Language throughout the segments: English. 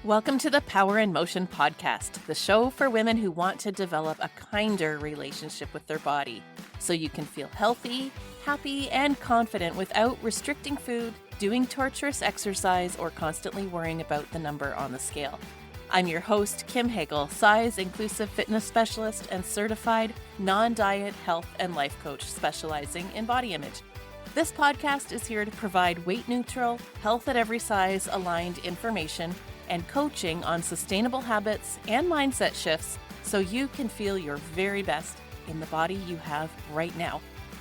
Welcome to the Power in Motion podcast, the show for women who want to develop a kinder relationship with their body so you can feel healthy, happy, and confident without restricting food, doing torturous exercise, or constantly worrying about the number on the scale. I'm your host, Kim Hagel, size-inclusive fitness specialist and certified non-diet health and life coach specializing in body image. This podcast is here to provide weight-neutral, health at every size aligned information and coaching on sustainable habits and mindset shifts so you can feel your very best in the body you have right now.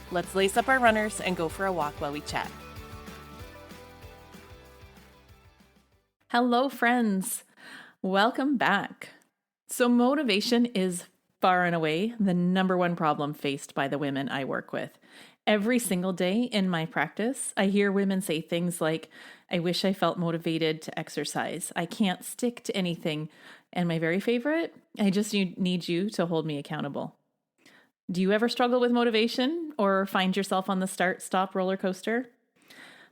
Let's lace up our runners and go for a walk while we chat. Hello, friends. Welcome back. So motivation is far and away the number one problem faced by the women I work with. Every single day in my practice, I hear women say things like, I wish I felt motivated to exercise. I can't stick to anything. And my very favorite, I just need you to hold me accountable. Do you ever struggle with motivation or find yourself on the start-stop roller coaster?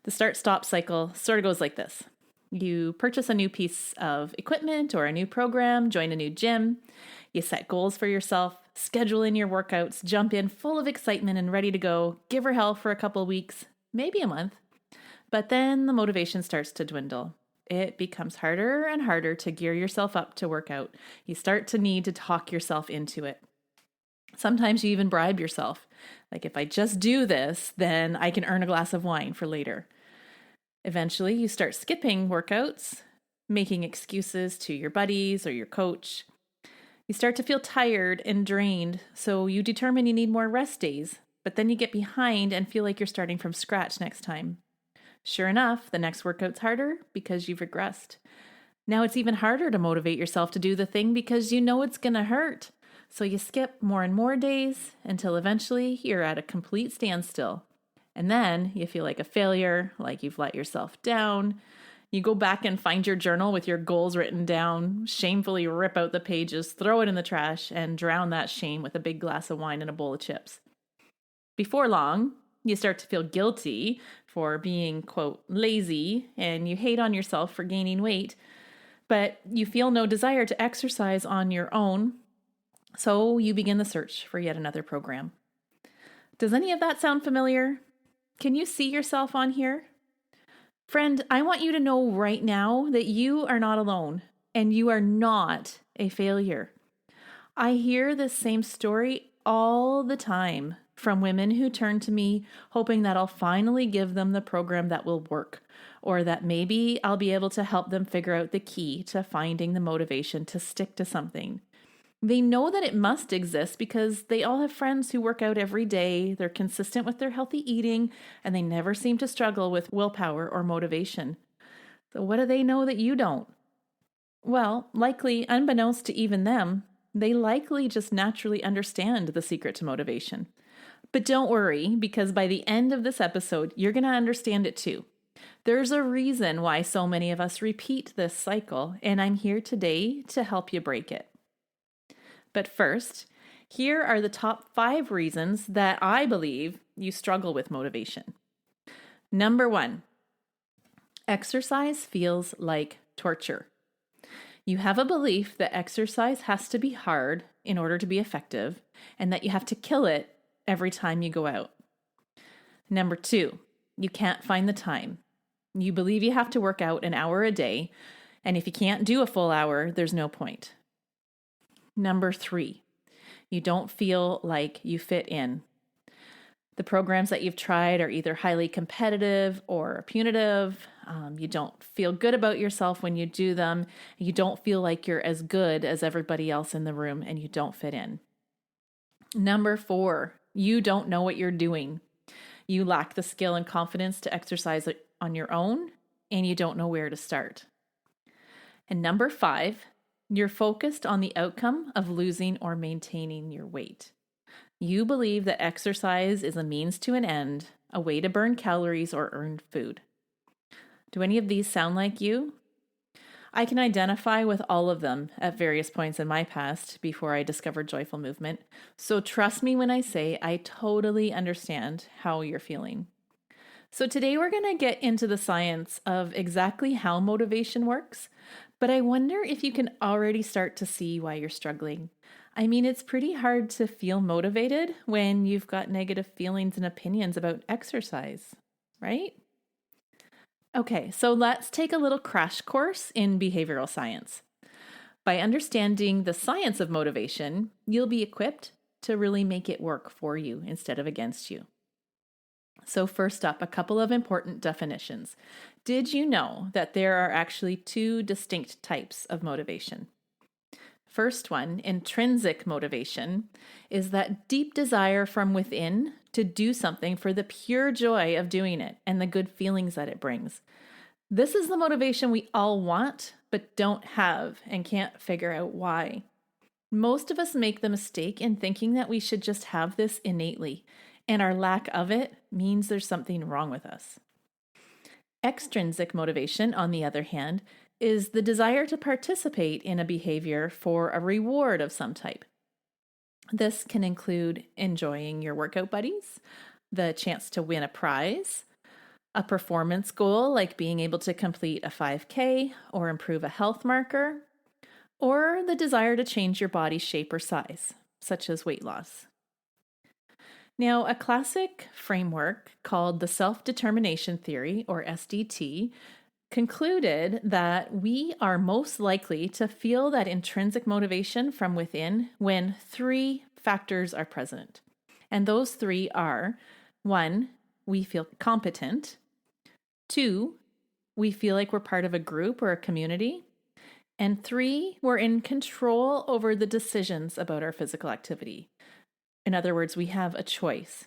The start-stop cycle sort of goes like this. You purchase a new piece of equipment or a new program, join a new gym. You set goals for yourself, schedule in your workouts, jump in full of excitement and ready to go, give her hell for a couple of weeks, maybe a month. But then the motivation starts to dwindle. It becomes harder and harder to gear yourself up to work out. You start to need to talk yourself into it. Sometimes you even bribe yourself. Like, if I just do this, then I can earn a glass of wine for later. Eventually, you start skipping workouts, making excuses to your buddies or your coach. You start to feel tired and drained, so you determine you need more rest days, but then you get behind and feel like you're starting from scratch next time. Sure enough, the next workout's harder because you've regressed. Now it's even harder to motivate yourself to do the thing because you know it's going to hurt. So you skip more and more days until eventually you're at a complete standstill. And then you feel like a failure, like you've let yourself down. You go back and find your journal with your goals written down, shamefully rip out the pages, throw it in the trash, and drown that shame with a big glass of wine and a bowl of chips. Before long, you start to feel guilty for being, quote, lazy, and you hate on yourself for gaining weight, but you feel no desire to exercise on your own, so you begin the search for yet another program. Does any of that sound familiar? Can you see yourself on here? Friend, I want you to know right now that you are not alone and you are not a failure. I hear this same story all the time from women who turn to me hoping that I'll finally give them the program that will work, or that maybe I'll be able to help them figure out the key to finding the motivation to stick to something. They know that it must exist because they all have friends who work out every day, they're consistent with their healthy eating, and they never seem to struggle with willpower or motivation. So what do they know that you don't? Well, likely unbeknownst to even them, they likely just naturally understand the secret to motivation. But don't worry, because by the end of this episode, you're going to understand it too. There's a reason why so many of us repeat this cycle, and I'm here today to help you break it. But first, here are the top 5 reasons that I believe you struggle with motivation. Number 1, exercise feels like torture. You have a belief that exercise has to be hard in order to be effective, and that you have to kill it every time you go out. Number 2, you can't find the time. You believe you have to work out an hour a day, and if you can't do a full hour, there's no point. Number 3, you don't feel like you fit in. The programs that you've tried are either highly competitive or punitive. You don't feel good about yourself when you do them. You don't feel like you're as good as everybody else in the room, and you don't fit in. Number 4, you don't know what you're doing. You lack the skill and confidence to exercise on your own, and you don't know where to start. And number 5, you're focused on the outcome of losing or maintaining your weight. You believe that exercise is a means to an end, a way to burn calories or earn food. Do any of these sound like you? I can identify with all of them at various points in my past before I discovered Joyful Movement. So trust me when I say I totally understand how you're feeling. So today we're going to get into the science of exactly how motivation works, But I wonder if you can already start to see why you're struggling. I mean, it's pretty hard to feel motivated when you've got negative feelings and opinions about exercise, right? Okay, so let's take a little crash course in behavioral science. By understanding the science of motivation, you'll be equipped to really make it work for you instead of against you. So first up, a couple of important definitions. Did you know that there are actually two distinct types of motivation? First one, intrinsic motivation, is that deep desire from within to do something for the pure joy of doing it and the good feelings that it brings. This is the motivation we all want, but don't have and can't figure out why. Most of us make the mistake in thinking that we should just have this innately, and our lack of it means there's something wrong with us. Extrinsic motivation, on the other hand, is the desire to participate in a behavior for a reward of some type. This can include enjoying your workout buddies, the chance to win a prize, a performance goal like being able to complete a 5K or improve a health marker, or the desire to change your body shape or size, such as weight loss. Now, a classic framework called the self-determination theory, or SDT, concluded that we are most likely to feel that intrinsic motivation from within when three factors are present. And those three are: 1, we feel competent; 2, we feel like we're part of a group or a community; and 3, we're in control over the decisions about our physical activity. In other words, we have a choice.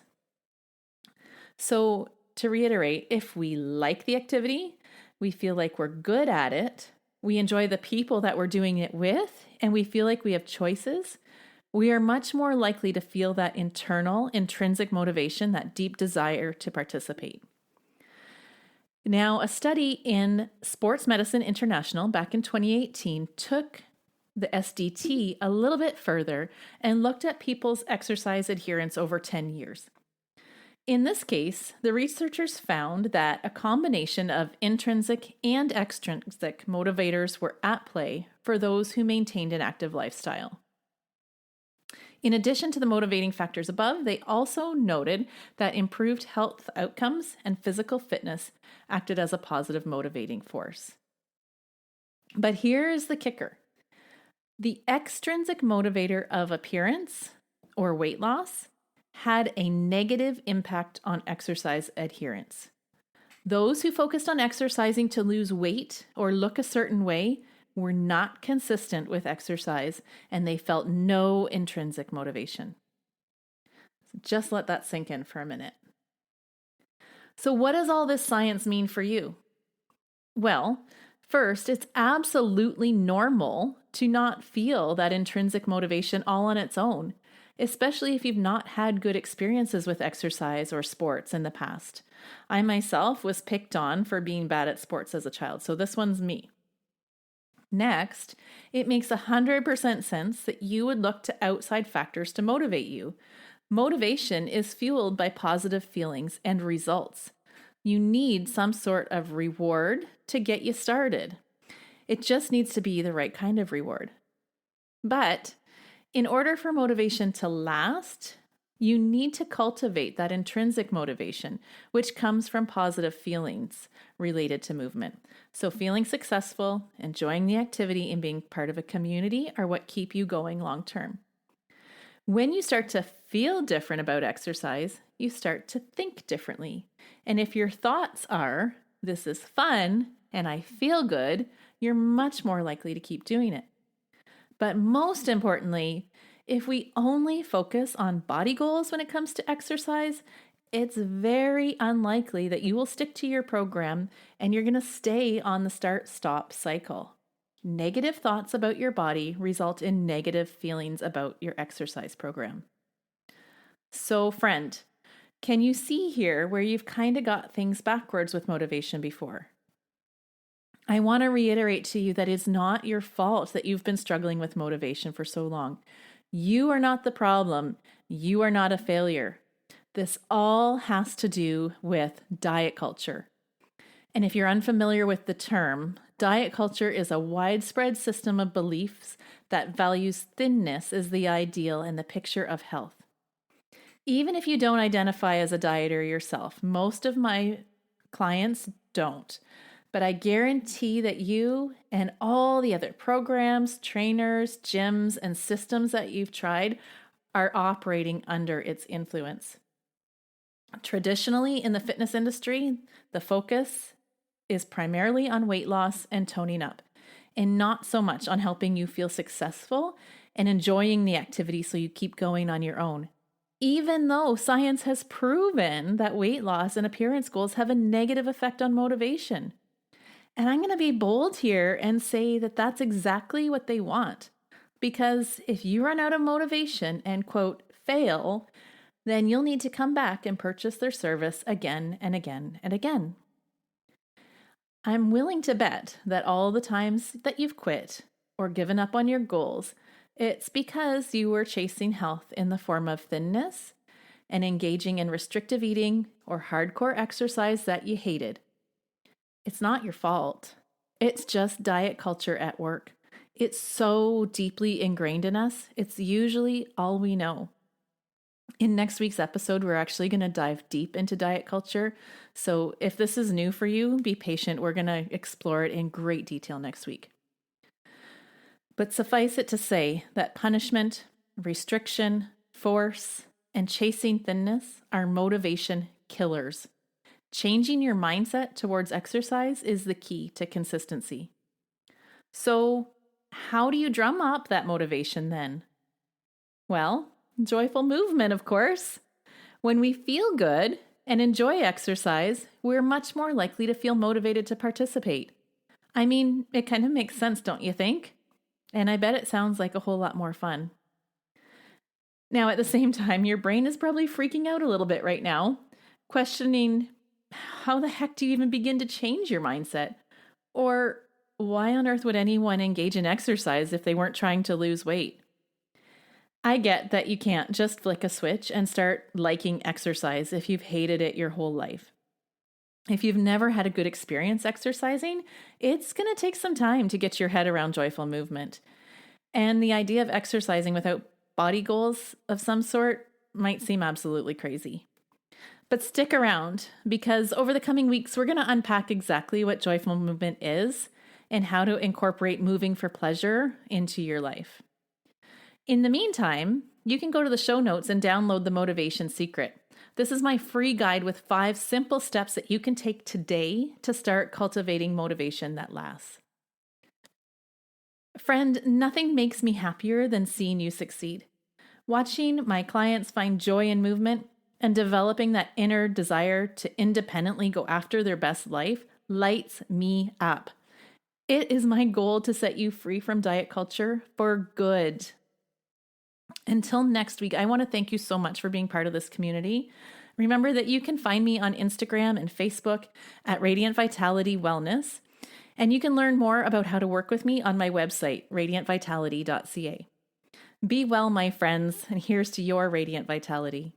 So to reiterate, if we like the activity, we feel like we're good at it, we enjoy the people that we're doing it with, and we feel like we have choices, we are much more likely to feel that internal, intrinsic motivation, that deep desire to participate. Now, a study in Sports Medicine International back in 2018 took the SDT a little bit further and looked at people's exercise adherence over 10 years. In this case, the researchers found that a combination of intrinsic and extrinsic motivators were at play for those who maintained an active lifestyle. In addition to the motivating factors above, they also noted that improved health outcomes and physical fitness acted as a positive motivating force. But here is the kicker. The extrinsic motivator of appearance or weight loss had a negative impact on exercise adherence. Those who focused on exercising to lose weight or look a certain way were not consistent with exercise, and they felt no intrinsic motivation. Just let that sink in for a minute. So what does all this science mean for you? Well, first, it's absolutely normal to not feel that intrinsic motivation all on its own, especially if you've not had good experiences with exercise or sports in the past. I myself was picked on for being bad at sports as a child, so this one's me. Next, it makes 100% sense that you would look to outside factors to motivate you. Motivation is fueled by positive feelings and results. You need some sort of reward to get you started. It just needs to be the right kind of reward. But in order for motivation to last, you need to cultivate that intrinsic motivation, which comes from positive feelings related to movement. So feeling successful, enjoying the activity, and being part of a community are what keep you going long term. When you start to feel different about exercise, you start to think differently. And if your thoughts are, this is fun and I feel good, you're much more likely to keep doing it. But most importantly, if we only focus on body goals when it comes to exercise, it's very unlikely that you will stick to your program and you're going to stay on the start-stop cycle. Negative thoughts about your body result in negative feelings about your exercise program. So, friend, can you see here where you've kind of got things backwards with motivation before? I want to reiterate to you that it's not your fault that you've been struggling with motivation for so long. You are not the problem. You are not a failure. This all has to do with diet culture. And if you're unfamiliar with the term, Diet culture is a widespread system of beliefs that values thinness as the ideal and the picture of health. Even if you don't identify as a dieter yourself, most of my clients don't. But I guarantee that you and all the other programs, trainers, gyms, and systems that you've tried are operating under its influence. Traditionally, in the fitness industry, the focus is primarily on weight loss and toning up, and not so much on helping you feel successful and enjoying the activity so you keep going on your own. Even though science has proven that weight loss and appearance goals have a negative effect on motivation. And I'm going to be bold here and say that that's exactly what they want. Because if you run out of motivation and, quote, fail, then you'll need to come back and purchase their service again and again and again. I'm willing to bet that all the times that you've quit or given up on your goals, it's because you were chasing health in the form of thinness and engaging in restrictive eating or hardcore exercise that you hated. It's not your fault. It's just diet culture at work. It's so deeply ingrained in us. It's usually all we know. In next week's episode, we're actually going to dive deep into diet culture. So if this is new for you, be patient. We're going to explore it in great detail next week. But suffice it to say that punishment, restriction, force, and chasing thinness are motivation killers. Changing your mindset towards exercise is the key to consistency. So, how do you drum up that motivation then? Well, joyful movement, of course. When we feel good and enjoy exercise, we're much more likely to feel motivated to participate. I mean, it kind of makes sense, don't you think? And I bet it sounds like a whole lot more fun. Now, at the same time, your brain is probably freaking out a little bit right now, questioning, how the heck do you even begin to change your mindset? Or why on earth would anyone engage in exercise if they weren't trying to lose weight? I get that you can't just flick a switch and start liking exercise if you've hated it your whole life. If you've never had a good experience exercising, it's going to take some time to get your head around joyful movement. And the idea of exercising without body goals of some sort might seem absolutely crazy. But stick around, because over the coming weeks, we're going to unpack exactly what joyful movement is and how to incorporate moving for pleasure into your life. In the meantime, you can go to the show notes and download the Motivation Secret. This is my free guide with 5 simple steps that you can take today to start cultivating motivation that lasts. Friend, nothing makes me happier than seeing you succeed. Watching my clients find joy in movement and developing that inner desire to independently go after their best life lights me up. It is my goal to set you free from diet culture for good. Until next week, I want to thank you so much for being part of this community. Remember that you can find me on Instagram and Facebook at Radiant Vitality Wellness, and you can learn more about how to work with me on my website, radiantvitality.ca. Be well, my friends, and here's to your radiant vitality.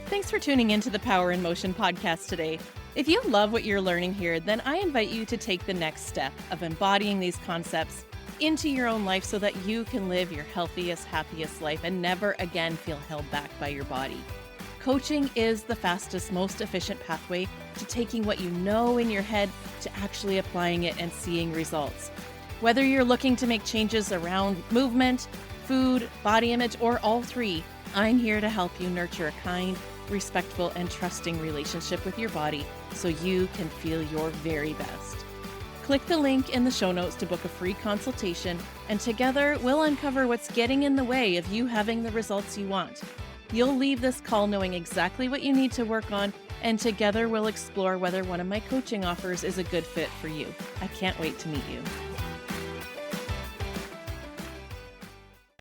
Thanks for tuning into the Power in Motion podcast today. If you love what you're learning here, then I invite you to take the next step of embodying these concepts into your own life so that you can live your healthiest, happiest life and never again feel held back by your body. Coaching is the fastest, most efficient pathway to taking what you know in your head to actually applying it and seeing results. Whether you're looking to make changes around movement, food, body image, or all three, I'm here to help you nurture a kind, respectful, and trusting relationship with your body so you can feel your very best. Click the link in the show notes to book a free consultation, and together we'll uncover what's getting in the way of you having the results you want. You'll leave this call knowing exactly what you need to work on, and together we'll explore whether one of my coaching offers is a good fit for you. I can't wait to meet you.